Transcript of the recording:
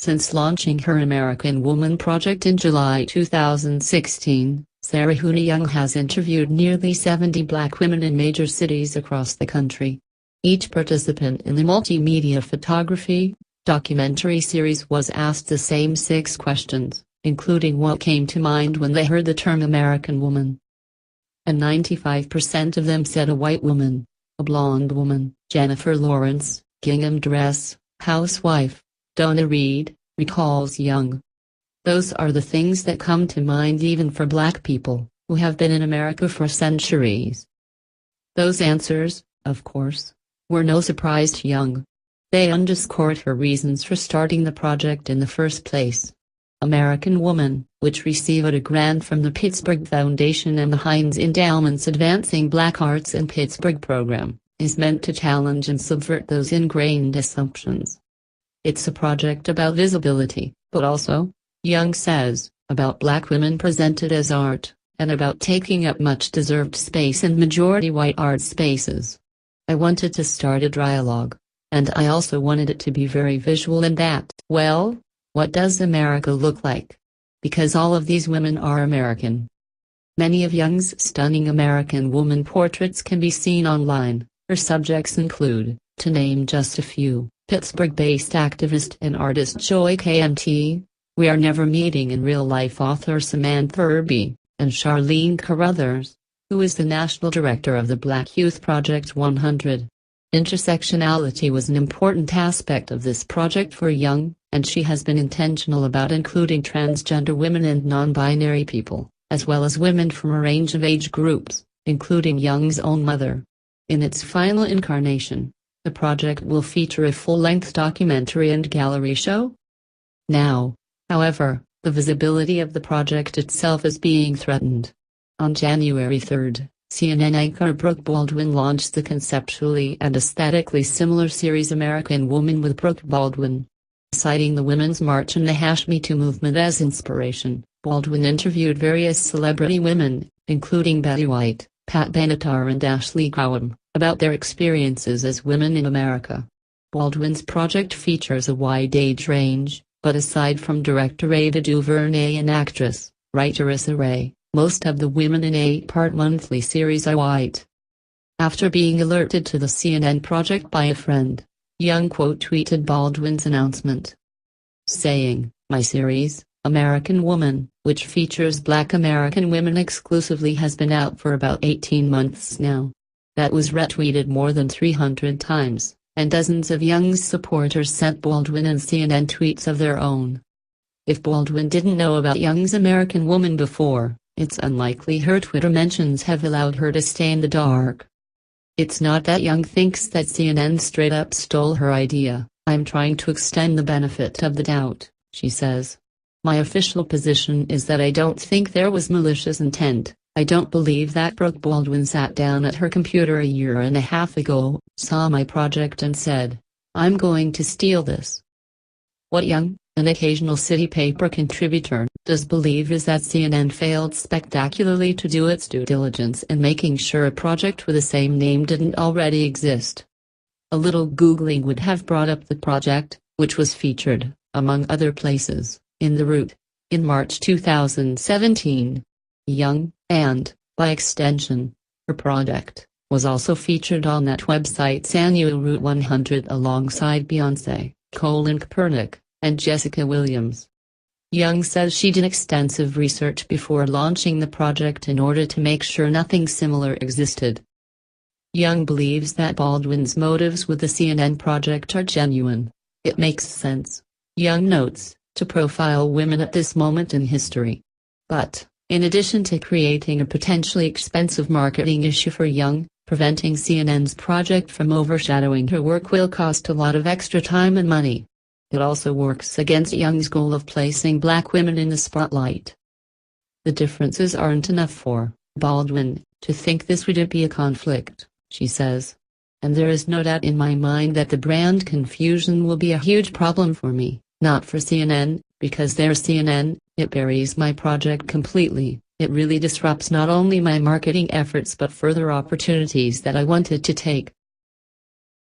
Since launching her American Woman project in July 2016, Sarah Hooney Young has interviewed nearly 70 Black women in major cities across the country. Each participant in the multimedia photography documentary series was asked the same 6 questions, including what came to mind when they heard the term American woman. And 95% of them said a white woman, a blonde woman, Jennifer Lawrence, gingham dress, housewife. Donna Reed, recalls Young. Those are the things that come to mind even for Black people, who have been in America for centuries. Those answers, of course, were no surprise to Young. They underscored her reasons for starting the project in the first place. American Woman, which received a grant from the Pittsburgh Foundation and the Heinz Endowment's Advancing Black Arts in Pittsburgh program, is meant to challenge and subvert those ingrained assumptions. It's a project about visibility, but also, Young says, about Black women presented as art, and about taking up much-deserved space in majority-white art spaces. I wanted to start a dialogue, and I also wanted it to be very visual in that, well, what does America look like? Because all of these women are American. Many of Young's stunning American woman portraits can be seen online. Her subjects include, to name just a few, Pittsburgh-based activist and artist Joy KMT, We Are Never Meeting in Real Life author Samantha Irby, and Charlene Carruthers, who is the national director of the Black Youth Project 100. Intersectionality was an important aspect of this project for Young, and she has been intentional about including transgender women and non-binary people, as well as women from a range of age groups, including Young's own mother. In its final incarnation, the project will feature a full-length documentary and gallery show. Now, however, the visibility of the project itself is being threatened. On January 3, CNN anchor Brooke Baldwin launched the conceptually and aesthetically similar series American Woman with Brooke Baldwin. Citing the Women's March and the #MeToo movement as inspiration, Baldwin interviewed various celebrity women, including Betty White, Pat Benatar and Ashley Graham, about their experiences as women in America. Baldwin's project features a wide age range, but aside from director Ava DuVernay and actress, writer Issa Rae, most of the women in a 8-part monthly series are white. After being alerted to the CNN project by a friend, Young quote-tweeted Baldwin's announcement, saying, "My series, American Woman, which features Black American women exclusively, has been out for about 18 months now." That was retweeted more than 300 times, and dozens of Young's supporters sent Baldwin and CNN tweets of their own. If Baldwin didn't know about Young's American Woman before, it's unlikely her Twitter mentions have allowed her to stay in the dark. It's not that Young thinks that CNN straight up stole her idea. "I'm trying to extend the benefit of the doubt," she says. "My official position is that I don't think there was malicious intent. I don't believe that Brooke Baldwin sat down at her computer a year and a half ago, saw my project and said, 'I'm going to steal this.'" What Young, an occasional city paper contributor, does believe is that CNN failed spectacularly to do its due diligence in making sure a project with the same name didn't already exist. A little Googling would have brought up the project, which was featured, among other places, in The Root, in March 2017. Young, and, by extension, her project, was also featured on that website's annual Root 100 alongside Beyoncé, Colin Kaepernick, and Jessica Williams. Young says she did extensive research before launching the project in order to make sure nothing similar existed. Young believes that Baldwin's motives with the CNN project are genuine. It makes sense, Young notes, to profile women at this moment in history. But, in addition to creating a potentially expensive marketing issue for Young, preventing CNN's project from overshadowing her work will cost a lot of extra time and money. It also works against Young's goal of placing Black women in the spotlight. The differences aren't enough for Baldwin to think this would be a conflict, she says. And there is no doubt in my mind that the brand confusion will be a huge problem for me, not for CNN, because they're CNN. It buries my project completely. It really disrupts not only my marketing efforts but further opportunities that I wanted to take.